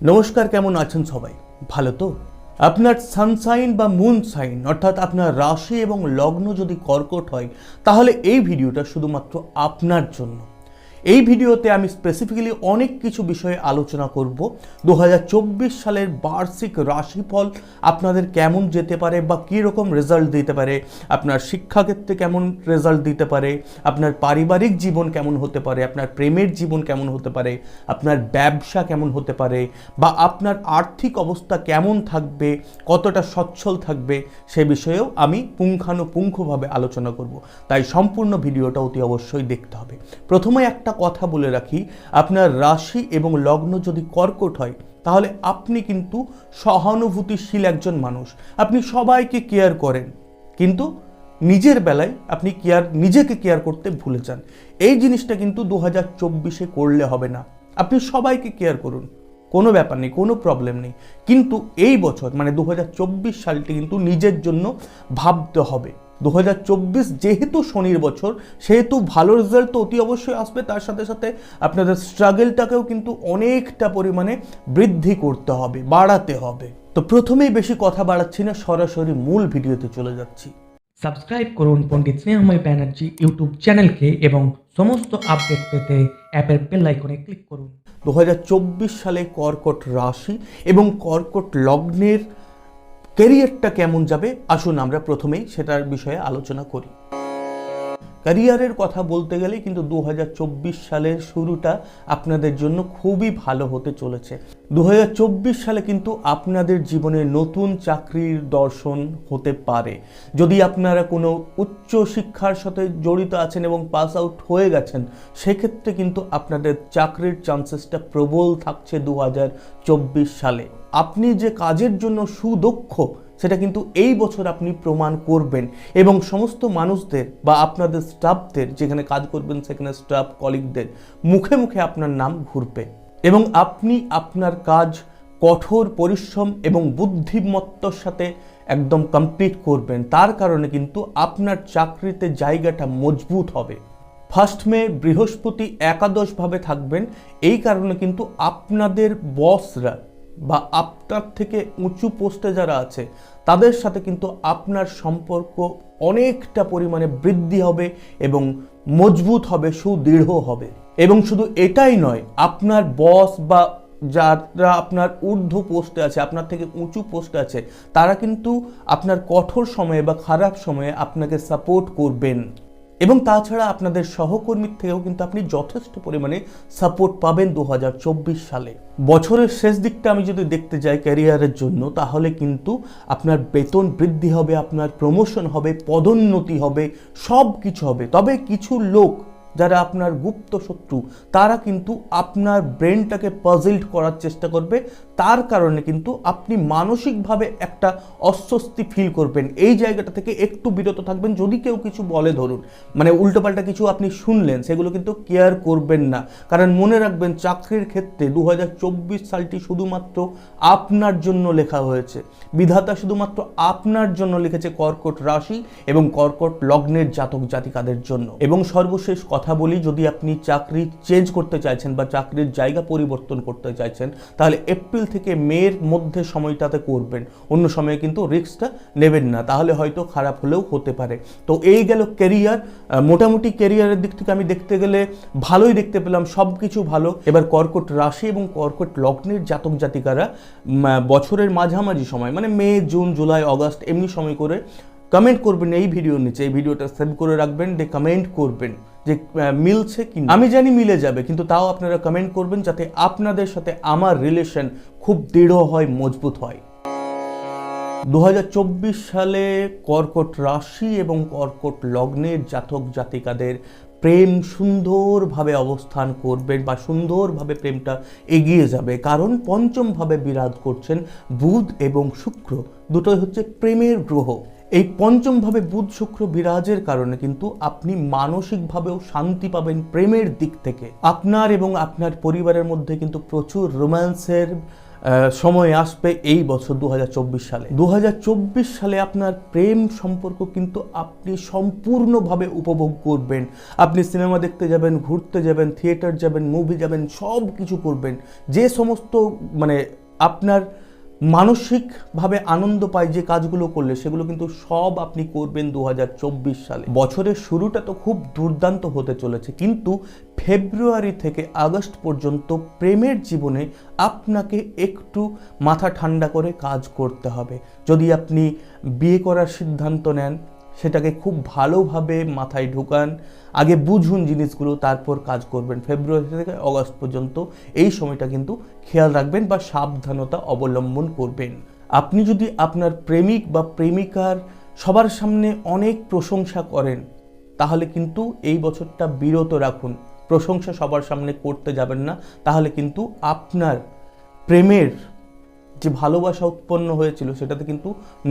নমস্কার, কেমন আছেন সবাই? ভালো তো? আপনার সানসাইন বা মুন সাইন অর্থাৎ আপনার রাশি এবং লগ্ন যদি কর্কট হয় তাহলে এই ভিডিওটা শুধুমাত্র আপনার জন্য। এই ভিডিওতে আমি স্পেসিফিক্যালি অনেক কিছু বিষয়ে আলোচনা করব। 2024 সালের বার্ষিক রাশিফল আপনাদের কেমন যেতে পারে বা কী রকম রেজাল্ট দিতে পারে, আপনার শিক্ষাক্ষেত্রে কেমন রেজাল্ট দিতে পারে, আপনার পারিবারিক জীবন কেমন হতে পারে, আপনার প্রেমের জীবন কেমন হতে পারে, আপনার ব্যবসা কেমন হতে পারে, বা আপনার আর্থিক অবস্থা কেমন থাকবে, কতটা সচ্ছল থাকবে, সে বিষয়েও আমি পুঙ্খানুপুঙ্খভাবে আলোচনা করব। তাই সম্পূর্ণ ভিডিওটা অতি অবশ্যই দেখতে হবে। প্রথমে একটা কথা বলে রাখি, আপনার রাশি এবং লগ্ন যদি কর্কট হয় তাহলে আপনি কিন্তু সহানুভূতিশীল একজন মানুষ। আপনি সবাইকে কেয়ার করেন, কিন্তু নিজের বেলায় আপনি নিজেকে কেয়ার করতে ভুলে যান। এই জিনিসটা কিন্তু 2024-এ করলে হবে না। আপনি সবাইকে কেয়ার করুন, কোনো ব্যাপার নেই, কোনো প্রবলেম নেই, কিন্তু এই বছর মানে 2024 সালটি কিন্তু নিজের জন্য ভাবতে হবে। 2024 যেহেতু শনির বছর, সেহেতু ভালো রেজাল্ট তো অতি অবশ্যই আসবে, তার সাথে সাথে আপনাদের স্ট্রাগলটাকেও কিন্তু অনেকটা পরিমাণে বৃদ্ধি করতে হবে, বাড়াতে হবে। তো প্রথমেই বেশি কথা বাড়াচ্ছি না, সরাসরি মূল ভিডিওতে চলে যাচ্ছি। সাবস্ক্রাইব করুন পণ্ডিত স্নেহময় ব্যানার্জি ইউটিউব চ্যানেলকে এবং সমস্ত আপডেট পেতে অ্যাপের বেল আইকনে ক্লিক করুন। 2024 সালে কর্কট রাশি এবং কর্কট লগ্নের ক্যারিয়ারটা কেমন যাবে, আসুন আমরা প্রথমেই সেটার বিষয়ে আলোচনা করি। ক্যারিয়ারের কথা বলতে গেলে কিন্তু 2024 সালের শুরুটা আপনাদের জন্য খুবই ভালো হতে চলেছে। 2024 সালে কিন্তু আপনাদের জীবনে নতুন চাকরির দর্শন হতে পারে। যদি আপনারা কোনো উচ্চ শিক্ষার সাথে জড়িত আছেন এবং পাস আউট হয়ে গেছেন, সেক্ষেত্রে কিন্তু আপনাদের চাকরির চান্সেসটা প্রবল থাকছে 2024 সালে। আপনি যে কাজের জন্য সুদক্ষ সেটা কিন্তু এই বছর আপনি প্রমাণ করবেন, এবং সমস্ত মানুষদের বা আপনাদের স্টাফদের, যেখানে কাজ করবেন সেখানে স্টাফ কলিগদের মুখে মুখে আপনার নাম ঘুরবে, এবং আপনি আপনার কাজ কঠোর পরিশ্রম এবং বুদ্ধিমত্তার সাথে একদম কমপ্লিট করবেন। তার কারণে কিন্তু আপনার চাকরিতে জায়গাটা মজবুত হবে। ফার্স্ট মে বৃহস্পতি একাদশভাবে থাকবেন, এই কারণে কিন্তু আপনাদের বসরা বা আপনার থেকে উঁচু পোস্টে যারা আছে তাদের সাথে কিন্তু আপনার সম্পর্ক অনেকটা পরিমাণে বৃদ্ধি হবে এবং মজবুত হবে, সুদৃঢ় হবে। এবং শুধু এটাই নয়, আপনার বস বা যারা আপনার ঊর্ধ্ব পোস্টে আছে, আপনার থেকে উঁচু পোস্টে আছে, তারা কিন্তু আপনার কঠোর সময়ে বা খারাপ সময়ে আপনাকে সাপোর্ট করবেন। এবং তাছাড়া আপনাদের সহকর্মীর থেকেও কিন্তু আপনি যথেষ্ট পরিমাণে সাপোর্ট পাবেন 2024 সালে। বছরের শেষ দিকটা আমি যদি দেখতে যাই ক্যারিয়ারের জন্য, তাহলে কিন্তু আপনার বেতন বৃদ্ধি হবে, আপনার প্রমোশন হবে, পদোন্নতি হবে, সব কিছু হবে। তবে কিছু লোক যারা আপনার গুপ্ত শত্রু, তারা কিন্তু আপনার ব্রেনটাকে পাজলড করার চেষ্টা করবে। তার কারণে কিন্তু আপনি মানসিকভাবে একটা অস্বস্তি ফিল করবেন। এই জায়গাটা থেকে একটু বিরত থাকবেন। যদি কেউ কিছু বলে, ধরুন মানে উল্টোপাল্টা কিছু আপনি শুনলেন, সেগুলো কিন্তু কেয়ার করবেন না। কারণ মনে রাখবেন, চাকরির ক্ষেত্রে 2024 সালটি শুধুমাত্র আপনার জন্য লেখা হয়েছে। বিধাতা শুধুমাত্র আপনার জন্য লিখেছে, কর্কট রাশি এবং কর্কট লগ্নের জাতক জাতিকাদের জন্য। এবং সর্বশেষ কথা বলি, যদি আপনি চাকরি চেঞ্জ করতে চাইছেন বা চাকরির জায়গা পরিবর্তন করতে চাইছেন, তাহলে এপ্রিল থেকে মের মধ্যে সময়টাতে করবেন। অন্য সময়ে কিন্তু রিস্কটা নেবেন না, তাহলে হয়তো খারাপ হলেও হতে পারে। তো এই গেল ক্যারিয়ার। মোটামুটি ক্যারিয়ারের দিক থেকে আমি দেখতে গেলে ভালোই দেখতে পেলাম, সব কিছু ভালো। এবার কর্কট রাশি এবং কর্কট লগ্নের জাতক জাতিকারা বছরের মাঝামাঝি সময় মানে মে, জুন, জুলাই, অগাস্ট এমনি সময় করে কমেন্ট করবেন এই ভিডিওর নিচে। এই ভিডিওটা সেভ করে রাখবেন, দিয়ে কমেন্ট করবেন যে মিলছে কি। আমি জানি মিলে যাবে, কিন্তু তাও আপনারা কমেন্ট করবেন যাতে আপনাদের সাথে আমার রিলেশন খুব দৃঢ় হয়, মজবুত হয়। 2024 সালে কর্কট রাশি এবং কর্কট লগ্নের জাতক জাতিকাদের প্রেম সুন্দরভাবে অবস্থান করবেন বা সুন্দরভাবে প্রেমটা এগিয়ে যাবে, কারণ পঞ্চমভাবে বিরাজ করছেন বুধ এবং শুক্র, দুটোই হচ্ছে প্রেমের গ্রহ। এই পঞ্চমভাবে বুধ শুক্র বিরাজের কারণে কিন্তু আপনি মানসিকভাবেও শান্তি পাবেন প্রেমের দিক থেকে। আপনার এবং আপনার পরিবারের মধ্যে কিন্তু প্রচুর রোম্যান্সের সময় আসবে এই বছর 2024 সালে। 2024 সালে আপনার প্রেম সম্পর্ক কিন্তু আপনি সম্পূর্ণভাবে উপভোগ করবেন। আপনি সিনেমা দেখতে যাবেন, ঘুরতে যাবেন, থিয়েটার যাবেন, মুভি যাবেন, সব কিছু করবেন। যে সমস্ত আপনার মানসিকভাবে আনন্দ পায় যে কাজগুলো করলে, সেগুলো কিন্তু সব আপনি করবেন 2024 সালে। বছরের শুরুটা তো খুব দুর্দান্ত হতে চলেছে, কিন্তু ফেব্রুয়ারি থেকে আগস্ট পর্যন্ত প্রেমের জীবনে আপনাকে একটু মাথা ঠান্ডা করে কাজ করতে হবে। যদি আপনি বিয়ে করার সিদ্ধান্ত নেন, সেটাকে খুব ভালোভাবে মাথায় ঢুকান, আগে বুঝুন জিনিসগুলো, তারপর কাজ করবেন। ফেব্রুয়ারি থেকে অগস্ট পর্যন্ত এই সময়টা কিন্তু খেয়াল রাখবেন বা সাবধানতা অবলম্বন করবেন। আপনি যদি আপনার প্রেমিক বা প্রেমিকার সবার সামনে অনেক প্রশংসা করেন, তাহলে কিন্তু এই বছরটা বিরত রাখুন। প্রশংসা সবার সামনে করতে যাবেন না, তাহলে কিন্তু আপনার প্রেমের যে ভালোবাসা উৎপন্ন হয়েছিল সেটাতে কিন্তু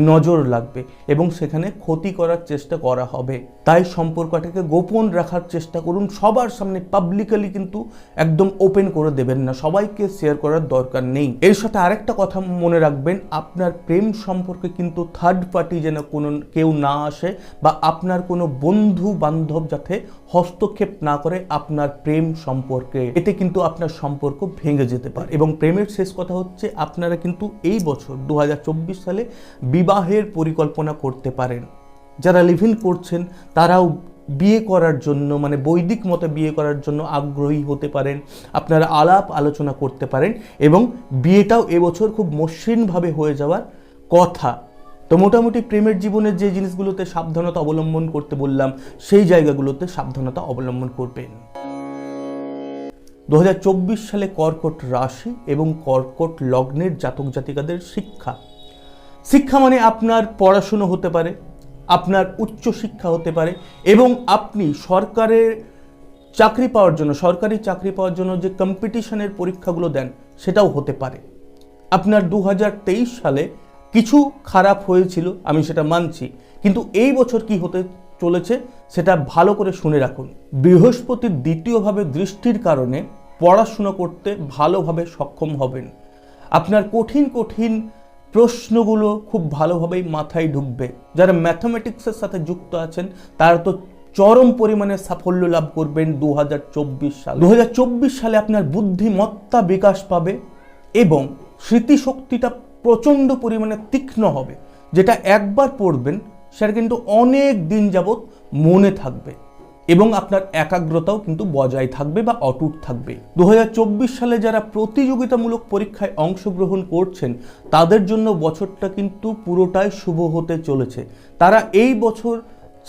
নজর লাগবে এবং সেখানে ক্ষতি করার চেষ্টা করা হবে। তাই সম্পর্কটাকে গোপন রাখার চেষ্টা করুন। সবার সামনে পাবলিকলি কিন্তু একদম ওপেন করে দেবেন না, সবাইকে শেয়ার করার দরকার নেই। এর সাথে আরেকটা কথা মনে রাখবেন, আপনার প্রেম সম্পর্কে কিন্তু থার্ড পার্টি যেন কেউ না আসে, বা আপনার কোনো বন্ধু বান্ধব যাতে হস্তক্ষেপ না করে আপনার প্রেম সম্পর্কে। এতে কিন্তু আপনার সম্পর্ক ভেঙে যেতে পারে। এবং প্রেমের শেষ কথা হচ্ছে, আপনারা কিন্তু এই বছর 2024 সালে বিবাহের পরিকল্পনা করতে পারেন। যারা লিভ ইন করছেন তারাও বিয়ে করার জন্য, বৈদিক মতে বিয়ে করার জন্য আগ্রহী হতে পারেন। আপনারা আলাপ আলোচনা করতে পারেন এবং বিয়েটাও এবছর খুব মসৃণভাবে হয়ে যাওয়ার কথা। তো মোটামুটি প্রেমের জীবনের যে জিনিসগুলোতে সাবধানতা অবলম্বন করতে বললাম, সেই জায়গাগুলোতে সাবধানতা অবলম্বন করবেন। 2024 সালে কর্কট রাশি এবং কর্কট লগ্নের জাতক জাতিকাদের শিক্ষা মানে আপনার পড়াশুনো হতে পারে, আপনার উচ্চ শিক্ষা হতে পারে, এবং আপনি সরকারি চাকরি পাওয়ার জন্য যে কম্পিটিশনের পরীক্ষাগুলো দেন সেটাও হতে পারে। আপনার 2023 সালে কিছু খারাপ হয়েছিল, আমি সেটা মানছি, কিন্তু এই বছর কি হতে চলেছে সেটা ভালো করে শুনে রাখুন। বৃহস্পতির দ্বিতীয়ভাবে দৃষ্টির কারণে পড়াশুনো করতে ভালোভাবে সক্ষম হবেন। আপনার কঠিন প্রশ্নগুলো খুব ভালোভাবেই মাথায় ঢুকবে। যারা ম্যাথমেটিক্সের সাথে যুক্ত আছেন তারা তো চরম পরিমাণে সাফল্য লাভ করবেন 2024 সালে। 2024 সালে আপনার বুদ্ধিমত্তা বিকাশ পাবে এবং স্মৃতিশক্তিটা প্রচণ্ড পরিমাণে তীক্ষ্ণ হবে। যেটা একবার পড়বেন সেটা কিন্তু অনেক দিন যাবৎ মনে থাকবে এবং আপনার একাগ্রতাও কিন্তু বজায় থাকবে বা অটুট থাকবে। 2024 সালে যারা প্রতিযোগিতামূলক পরীক্ষায় অংশগ্রহণ করছেন তাদের জন্য বছরটা কিন্তু পুরোটাই শুভ হতে চলেছে। তারা এই বছর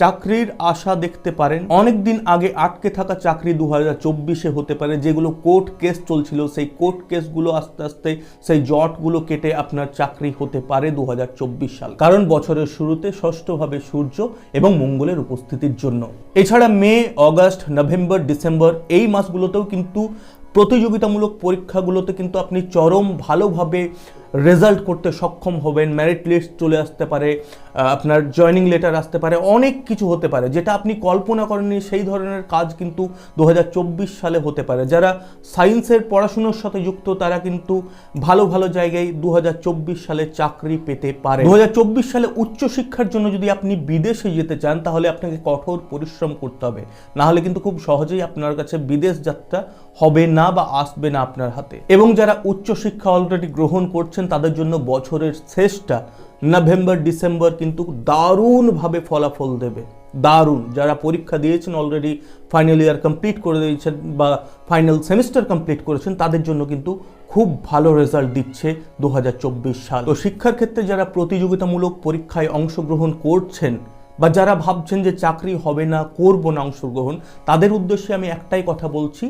চাকরির আশা দেখতে পারেন। অনেক দিন আগে আটকে থাকা চাকরি 2024-এ হতে পারে। যেগুলো কোর্ট কেস চলছিল, সেই কোর্ট কেসগুলো আস্তে আস্তে সেই জটগুলো কেটে আপনার চাকরি হতে পারে 2024 সাল। কারণ বছরের শুরুতে ষষ্ঠভাবে সূর্য এবং মঙ্গলের উপস্থিতির জন্য। এছাড়া মে, অগাস্ট, নভেম্বর, ডিসেম্বর এই মাসগুলোতেও কিন্তু প্রতিযোগিতামূলক পরীক্ষাগুলোতে কিন্তু আপনি চরম ভালোভাবে রেজাল্ট করতে সক্ষম হবেন। মেরিট লিস্ট চলে আসতে পারে, আপনার জয়নিং লেটার আসতে পারে, অনেক কিছু হতে পারে যেটা আপনি কল্পনা করেননি। সেই ধরনের কাজ কিন্তু 2024 সালে হতে পারে। যারা সায়েন্সের পড়াশুনোর সাথে যুক্ত তারা কিন্তু ভালো জায়গায় 2024 সালে চাকরি পেতে পারে। 2024 সালে উচ্চশিক্ষার জন্য যদি আপনি বিদেশে যেতে চান তাহলে আপনাকে কঠোর পরিশ্রম করতে হবে, না হলে কিন্তু খুব সহজেই আপনার কাছে বিদেশ যাত্রা হবে না বা আসবে না আপনার হাতে। এবং যারা উচ্চশিক্ষা অলরেডি গ্রহণ করছেন তাদের জন্য বছরের শেষটা নভেম্বর, ডিসেম্বর কিন্তু দারুণভাবে ফলাফল দেবে। দারুণ। যারা পরীক্ষা দিয়েছেন অলরেডি, ফাইনাল ইয়ার কমপ্লিট করে দিয়েছেন বা ফাইনাল সেমিস্টার কমপ্লিট করেছেন, তাদের জন্য কিন্তু খুব ভালো রেজাল্ট দিচ্ছে 2024 সাল। তো শিক্ষার ক্ষেত্রে যারা প্রতিযোগিতামূলক পরীক্ষায় অংশগ্রহণ করছেন বা যারা ভাবছেন যে চাকরি হবে না, করব না অংশগ্রহণ, তাদের উদ্দেশ্যে আমি একটাই কথা বলছি,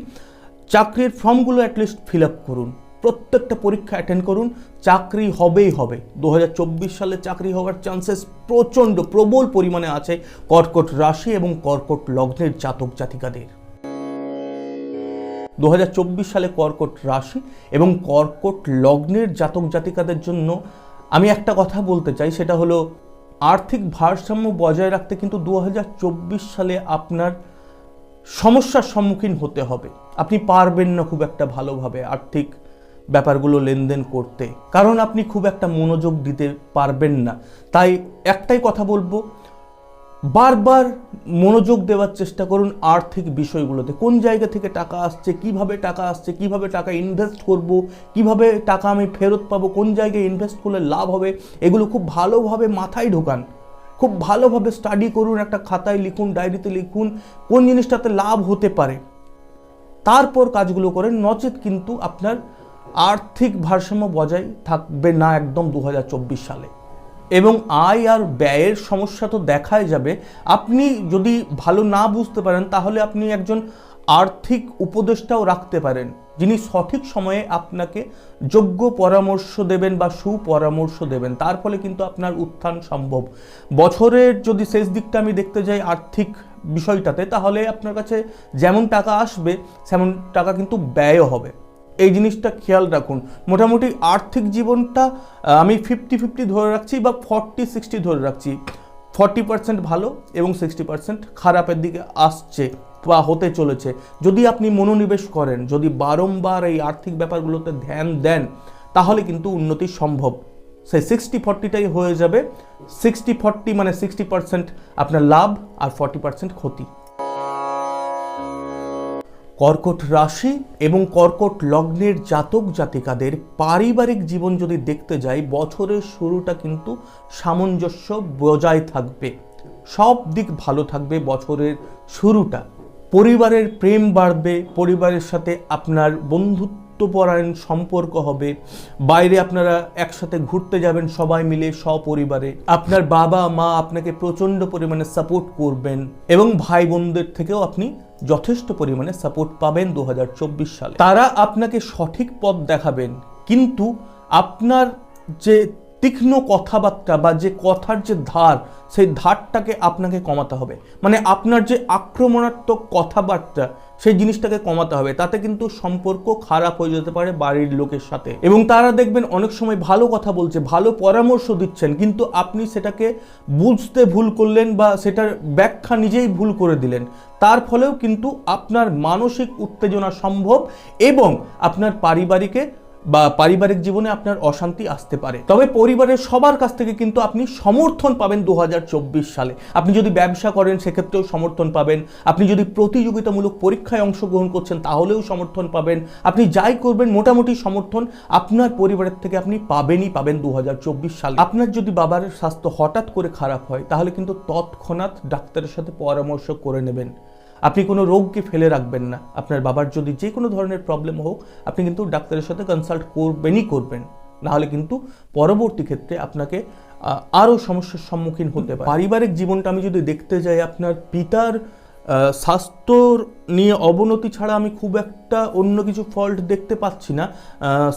চাকরির ফর্মগুলো অ্যাটলিস্ট ফিল আপ করুন, প্রত্যেকটা পরীক্ষা অ্যাটেন্ড করুন, চাকরি হবেই হবে। 2024 সালে চাকরি হওয়ার চান্সেস প্রবল পরিমাণে আছে কর্কট রাশি এবং কর্কট লগ্নের জাতক জাতিকাদের। 2024 সালে কর্কট রাশি এবং কর্কট লগ্নের জাতক জাতিকাদের জন্য আমি একটা কথা বলতে চাই, সেটা হলো আর্থিক ভারসাম্য বজায় রাখতে কিন্তু 2024 সালে আপনার সমস্যার সম্মুখীন হতে হবে। আপনি পারবেন না খুব একটা ভালোভাবে আর্থিক ব্যাপারগুলো লেনদেন করতে, কারণ আপনি খুব একটা মনোযোগ দিতে পারবেন না। তাই একটাই কথা বলবো, বারবার মনোযোগ দেওয়ার চেষ্টা করুন আর্থিক বিষয়গুলোতে। কোন জায়গা থেকে টাকা আসছে, কিভাবে টাকা আসছে, কিভাবে টাকা ইনভেস্ট করব, কিভাবে টাকা আমি ফেরত পাবো, কোন জায়গায় ইনভেস্ট করলে লাভ হবে, এগুলো খুব ভালোভাবে মাথায় ঢোকান, খুব ভালোভাবে স্টাডি করুন, একটা খাতায় লিখুন, ডায়েরিতে লিখুন কোন জিনিসটাতে লাভ হতে পারে, তারপর কাজগুলো করেন। নচেত কিন্তু আপনার আর্থিক ভারসাম্য বজায় থাকবে না একদম 2024 সালে। এবং আয় আর ব্যয়ের সমস্যা তো দেখাই যাবে। আপনি যদি ভালো না বুঝতে পারেন তাহলে আপনি একজন আর্থিক উপদেষ্টাও রাখতে পারেন, যিনি সঠিক সময়ে আপনাকে যোগ্য পরামর্শ দেবেন বা সুপরামর্শ দেবেন। তার ফলে কিন্তু আপনার উত্থান সম্ভব। বছরের যদি শেষ দিকটা আমি দেখতে যাই আর্থিক বিষয়টাতে, তাহলে আপনার কাছে যেমন টাকা আসবে তেমন টাকা কিন্তু ব্যয়ও হবে। এই জিনিসটা খেয়াল রাখুন। মোটামুটি আর্থিক জীবনটা আমি 50-50 ধরে রাখছি বা 40-60 ধরে রাখছি। 40% ভালো এবং 60% খারাপের দিকে আসছে বা হতে চলেছে। যদি আপনি মনোনিবেশ করেন, যদি বারংবার এই আর্থিক ব্যাপারগুলোতে ধ্যান দেন, তাহলে কিন্তু উন্নতি সম্ভব। সেই 60-40টাই হয়ে যাবে। 60-40 মানে 60% আপনার লাভ আর 40% ক্ষতি। কর্কট রাশি এবং কর্কট লগ্নের জাতক জাতিকাদের পারিবারিক জীবন যদি দেখতে যাই, বছরের শুরুটা কিন্তু সামঞ্জস্য বজায় থাকবে, সব দিক ভালো থাকবে বছরের শুরুটা। পরিবারের প্রেম বাড়বে, পরিবারের সাথে আপনার বন্ধুত্বপরায়ণ সম্পর্ক হবে, বাইরে আপনারা একসাথে ঘুরতে যাবেন সবাই মিলে সপরিবারে, আপনার বাবা মা আপনাকে প্রচণ্ড পরিমাণে সাপোর্ট করবেন এবং ভাই বোনদের থেকেও আপনি যথেষ্ট পরিমাণে সাপোর্ট পাবেন 2024 সালে। তারা আপনাকে সঠিক পথ দেখাবেন, কিন্তু আপনার যে তীক্ষ্ণ কথাবার্তা বা যে কথার যে ধার, সেই ধারটাকে আপনাকে কমাতে হবে। মানে আপনার যে আক্রমণাত্মক কথাবার্তা, সেই জিনিসটাকে কমাতে হবে। তাতে কিন্তু সম্পর্ক খারাপ হয়ে যেতে পারে বাড়ির লোকের সাথে। এবং তারা দেখবেন অনেক সময় ভালো কথা বলছে, ভালো পরামর্শ দিচ্ছেন, কিন্তু আপনি সেটাকে বুঝতে ভুল করলেন বা সেটার ব্যাখ্যা নিজেই ভুল করে দিলেন। তার ফলেও কিন্তু আপনার মানসিক উত্তেজনা সম্ভব এবং আপনার পারিবারিক জীবনে আপনার অশান্তি আসতে পারে। তবে পরিবারের সবার কাছ থেকে কিন্তু আপনি সমর্থন পাবেন 2024 সালে। আপনি যদি ব্যবসা করেন সেক্ষেত্রেও সমর্থন পাবেন, আপনি যদি প্রতিযোগিতামূলক পরীক্ষায় অংশগ্রহণ করছেন তাহলেও সমর্থন পাবেন, আপনি যাই করবেন মোটামুটি সমর্থন আপনার পরিবারের থেকে আপনি পাবেন 2024 সালে। আপনার যদি বাবার স্বাস্থ্য হঠাৎ করে খারাপ হয় তাহলে কিন্তু তৎক্ষণাৎ ডাক্তারের সাথে পরামর্শ করে নেবেন। আপনি কোনো রোগকে ফেলে রাখবেন না। আপনার বাবার যদি যে কোনো ধরনের প্রবলেম হোক, আপনি কিন্তু ডাক্তারের সাথে কনসাল্ট করবেন, নাহলে কিন্তু পরবর্তী ক্ষেত্রে আপনাকে আরও সমস্যার সম্মুখীন হতে পারে। পারিবারিক জীবনটা আমি যদি দেখতে যাই, আপনার পিতার স্বাস্থ্য নিয়ে অবনতি ছাড়া আমি খুব একটা অন্য কিছু ফল্ট দেখতে পাচ্ছি না।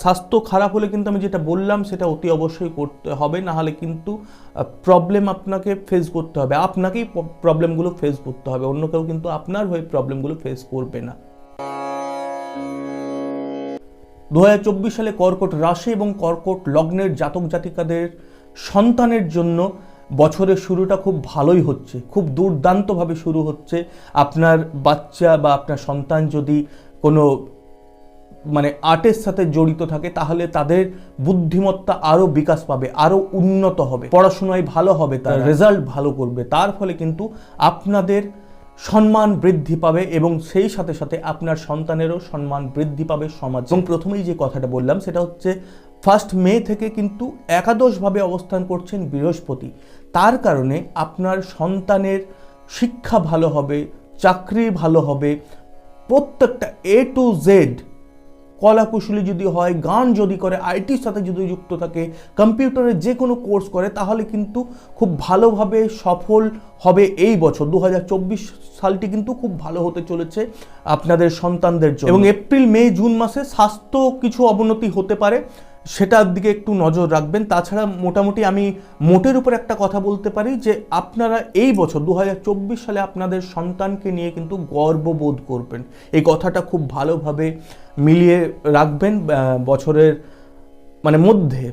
স্বাস্থ্য খারাপ হলে কিন্তু আমি যেটা বললাম সেটা অতি অবশ্যই করতে হবে, নাহলে কিন্তু প্রবলেম আপনাকে ফেস করতে হবে, আপনাকেই প্রবলেমগুলো ফেস করতে হবে, অন্য কেউ কিন্তু আপনার হয়ে প্রবলেমগুলো ফেস করবে না। 2024 সালে কর্কট রাশি এবং কর্কট লগ্নের জাতক জাতিকাদের সন্তানের জন্য বছরের শুরুটা খুব ভালোই হচ্ছে, খুব দুর্দান্তভাবে শুরু হচ্ছে। আপনার বাচ্চা বা আপনার সন্তান যদি কোনো আর্টের সাথে জড়িত থাকে তাহলে তাদের বুদ্ধিমত্তা আরও বিকাশ পাবে, আরও উন্নত হবে, পড়াশোনায় ভালো হবে, তার রেজাল্ট ভালো করবে। তার ফলে কিন্তু আপনাদের সম্মান বৃদ্ধি পাবে এবং সেই সাথে সাথে আপনার সন্তানেরও সম্মান বৃদ্ধি পাবে সমাজ। এবং প্রথমেই যে কথাটা বললাম সেটা হচ্ছে 1 মে থেকে কিন্তু একাদশভাবে অবস্থান করছেন বৃহস্পতি। তার কারণে আপনার সন্তানের শিক্ষা ভালো হবে, চাকরি ভালো হবে, প্রত্যেকটা A to Z, কলাকুশলী যদি হয়, গান যদি করে, আইটির সাথে যদি যুক্ত থাকে, কম্পিউটারের যে কোনো কোর্স করে, তাহলে কিন্তু খুব ভালোভাবে সফল হবে এই বছর। 2024 সালটি কিন্তু খুব ভালো হতে চলেছে আপনাদের সন্তানদের জন্য। এবং এপ্রিল মে জুন মাসে স্বাস্থ্য কিছু অবনতি হতে পারে, সেটার দিকে একটু নজর রাখবেন। তাছাড়া মোটামুটি আমি মোটের উপর একটা কথা বলতে পারি যে আপনারা এই বছর 2024 সালে আপনাদের সন্তানকে নিয়ে কিন্তু গর্ববোধ করবেন। এই কথাটা খুব ভালোভাবে মিলিয়ে রাখবেন। বছরের মধ্যে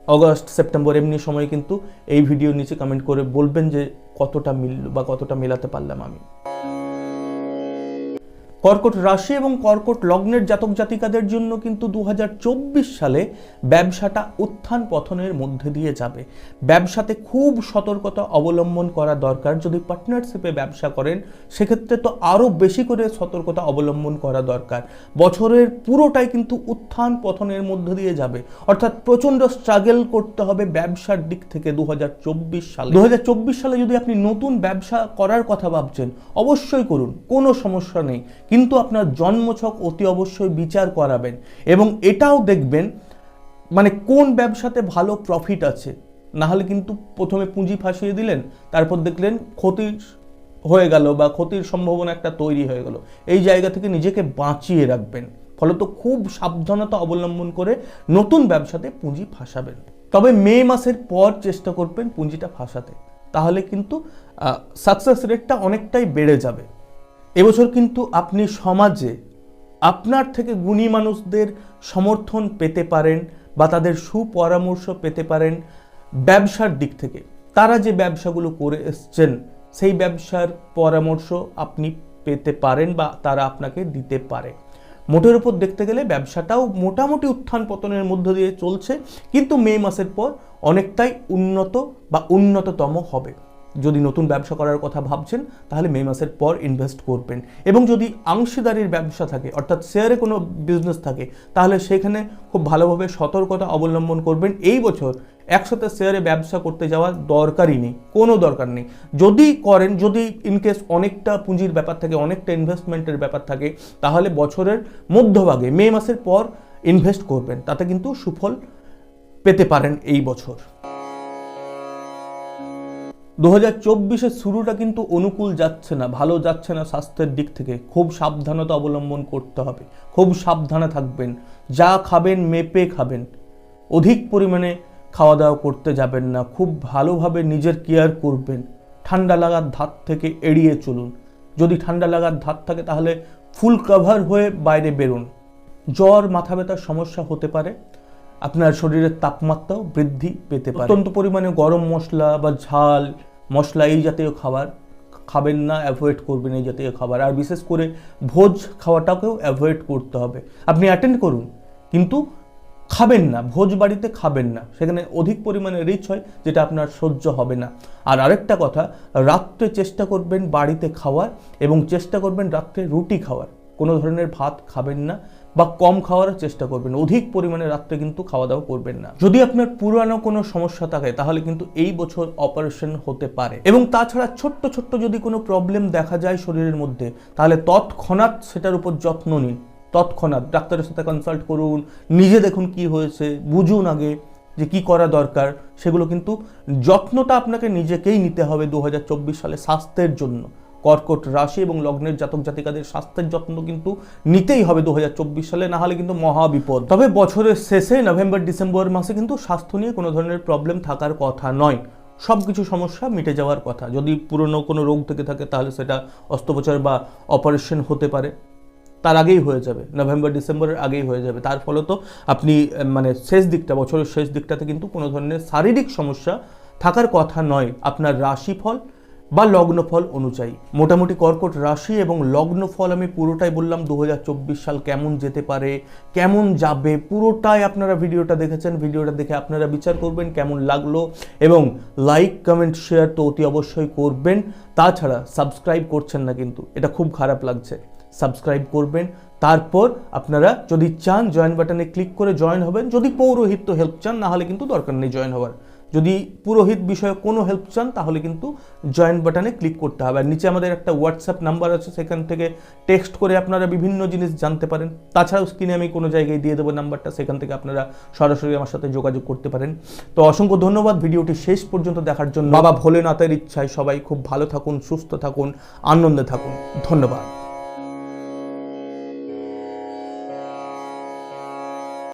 অগস্ট সেপ্টেম্বর এমনি সময় কিন্তু এই ভিডিওর নিচে কমেন্ট করে বলবেন যে কতটা মিলল বা কতটা মেলাতে পারলাম আমি। কর্কট রাশি এবং কর্কট লগ্নের জাতক জাতিকাদের জন্য কিন্তু 2024 সালে ব্যবসাটা উত্থান পতনের মধ্যে দিয়ে যাবে। ব্যবসাতে খুব সতর্কতা অবলম্বন করা দরকার। যদি পার্টনারশিপে ব্যবসা করেন সেক্ষেত্রে তো আরও বেশি করে সতর্কতা অবলম্বন করা দরকার। বছরের পুরোটাই কিন্তু উত্থান পতনের মধ্যে দিয়ে যাবে, অর্থাৎ প্রচণ্ড স্ট্রাগল করতে হবে ব্যবসার দিক থেকে 2024 সালে। 2024 সালে যদি আপনি নতুন ব্যবসা করার কথা ভাবছেন অবশ্যই করুন, কোনো সমস্যা নেই, কিন্তু আপনার জন্মছক অতি অবশ্যই বিচার করাবেন এবং এটাও দেখবেন মানে কোন ব্যবসাতে ভালো প্রফিট আছে। না হলে কিন্তু প্রথমে পুঁজি ফাঁসিয়ে দিলেন, তারপর দেখলেন ক্ষতি হয়ে গেল বা ক্ষতির সম্ভাবনা একটা তৈরি হয়ে গেল। এই জায়গা থেকে নিজেকে বাঁচিয়ে রাখবেন, ফলত খুব সাবধানতা অবলম্বন করে নতুন ব্যবসাতে পুঁজি ফাঁসাবেন। তবে মে মাসের পর চেষ্টা করবেন পুঁজিটা ফাঁসাতে, তাহলে কিন্তু সাকসেস রেটটা অনেকটাই বেড়ে যাবে। এবছর কিন্তু আপনি সমাজে আপনার থেকে গুণী মানুষদের সমর্থন পেতে পারেন বা তাদের সুপরামর্শ পেতে পারেন ব্যবসার দিক থেকে। তারা যে ব্যবসাগুলো করে এসছেন সেই ব্যবসার পরামর্শ আপনি পেতে পারেন বা তারা আপনাকে দিতে পারে। মোটের উপর দেখতে গেলে ব্যবসাটাও মোটামুটি উত্থান পতনের মধ্য দিয়ে চলছে, কিন্তু মে মাসের পর অনেকটাই উন্নত বা উন্নততম হবে। যদি নতুন ব্যবসা করার কথা ভাবছেন তাহলে মে মাসের পর ইনভেস্ট করবেন, এবং যদি অংশীদারির ব্যবসা থাকে অর্থাৎ শেয়ারে কোনো বিজনেস থাকে তাহলে সেখানে খুব ভালোভাবে সতর্কতা অবলম্বন করবেন। এই বছর একসাথে শেয়ারে ব্যবসা করতে যাওয়ার দরকারই নেই, কোনো দরকার নেই। যদি করেন, যদি ইনকেস অনেকটা পুঁজির ব্যাপার থাকে, অনেকটা ইনভেস্টমেন্টের ব্যাপার থাকে, তাহলে বছরের মধ্যভাগে মে মাসের পর ইনভেস্ট করবেন, তাতে কিন্তু সুফল পেতে পারেন এই বছর। 2024-এর শুরুটা কিন্তু অনুকূল যাচ্ছে না, ভালো যাচ্ছে না। স্বাস্থ্যের দিক থেকে খুব সাবধানতা অবলম্বন করতে হবে, খুব সাবধানে থাকবেন। যা খাবেন মেপে খাবেন, অধিক পরিমাণে খাওয়া দাওয়া করতে যাবেন না, খুব ভালোভাবে নিজের কেয়ার করবেন। ঠান্ডা লাগার ধাত থেকে এড়িয়ে চলুন। যদি ঠান্ডা লাগার ধাত থাকে তাহলে ফুল কভার হয়ে বাইরে বেরোন। জ্বর, মাথা ব্যথার সমস্যা হতে পারে, আপনার শরীরের তাপমাত্রাও বৃদ্ধি পেতে পারে। অত্যন্ত পরিমাণে গরম মশলা বা ঝাল মশলা এই জাতীয় খাবার খাবেন না, অ্যাভয়েড করবেন এই জাতীয় খাবার। আর বিশেষ করে ভোজ খাওয়াটাকেও অ্যাভয়েড করতে হবে। আপনি অ্যাটেন্ড করুন কিন্তু খাবেন না, ভোজ বাড়িতে খাবেন না, সেখানে অধিক পরিমাণে রিচ হয় যেটা আপনার সহ্য হবে না। আর আরেকটা কথা, রাত্রে চেষ্টা করবেন বাড়িতে খাওয়ার এবং চেষ্টা করবেন রাত্রে রুটি খাওয়ার। কোনো ধরনের ভাত খাবেন না বা কম খাওয়ার চেষ্টা করবেন। অধিক পরিমাণে রাত্রে কিন্তু খাওয়া দাওয়া করবেন না। যদি আপনার পুরানো কোনো সমস্যা থাকে তাহলে কিন্তু এই বছর অপারেশন হতে পারে। এবং তাছাড়া ছোট্ট ছোট্ট যদি কোনো প্রবলেম দেখা যায় শরীরের মধ্যে, তাহলে তৎক্ষণাৎ সেটার উপর যত্ন নিন। তৎক্ষণাৎ ডাক্তারের সাথে কনসাল্ট করুন, নিজে দেখুন কি হয়েছে, বুঝুন আগে যে কি করা দরকার। সেগুলো কিন্তু যত্নটা আপনাকে নিজেকেই নিতে হবে 2024 সালে স্বাস্থ্যের জন্য। কর্কট রাশি এবং লগ্নের জাতক জাতিকাদের স্বাস্থ্যের যত্ন কিন্তু নিতেই হবে 2024 সালে, না হলে কিন্তু মহা বিপদ। তবে বছরের শেষে নভেম্বর ডিসেম্বর মাসে কিন্তু স্বাস্থ্য নিয়ে কোনো ধরনের প্রবলেম থাকার কথা নয়, সব কিছু সমস্যা মিটে যাওয়ার কথা। যদি পুরনো কোনো রোগ থেকে থাকে তাহলে সেটা অস্ত্রোপচার বা অপারেশন হতে পারে, তার আগেই হয়ে যাবে, নভেম্বর ডিসেম্বরের আগেই হয়ে যাবে। তার ফলে তো আপনি মানে শেষ দিকটা, বছরের শেষ দিকটাতে কিন্তু কোনো ধরনের শারীরিক সমস্যা থাকার কথা নয় আপনার রাশিফল বা লগ্নফল অনুযায়ী। মোটামুটি কর্কট রাশি এবং লগ্নফল আমি পুরোটাই বললাম। 2024 সাল কেমন যেতে পারে, কেমন যাবে, পুরোটাই আপনারা ভিডিওটা দেখেছেন। ভিডিওটা দেখে আপনারা বিচার করবেন কেমন লাগলো, এবং লাইক কমেন্ট শেয়ার তো অতি অবশ্যই করবেন। তাছাড়া সাবস্ক্রাইব করছেন না কিন্তু, এটা খুব খারাপ লাগছে। সাবস্ক্রাইব করবেন, তারপর আপনারা যদি চান জয়েন বাটনে ক্লিক করে জয়েন হবেন। যদি পৌরোহিত্য হেল্প চান, না হলে কিন্তু দরকার নেই জয়েন হওয়ার। যদি পুরোহিত বিষয়ে কোনো হেল্প চান তাহলে কিন্তু জয়েন বাটনে ক্লিক করতে হবে। আর নিচে আমাদের একটা হোয়াটসঅ্যাপ নাম্বার আছে, সেখান থেকে টেক্সট করে আপনারা বিভিন্ন জিনিস জানতে পারেন। তাছাড়াও স্ক্রিনে আমি কোনো জায়গায় দিয়ে দেবো নাম্বারটা, সেখান থেকে আপনারা সরাসরি আমার সাথে যোগাযোগ করতে পারেন। তো অসংখ্য ধন্যবাদ ভিডিওটি শেষ পর্যন্ত দেখার জন্য। বাবা ভোলেনাথের ইচ্ছায় সবাই খুব ভালো থাকুন, সুস্থ থাকুন, আনন্দে থাকুন। ধন্যবাদ।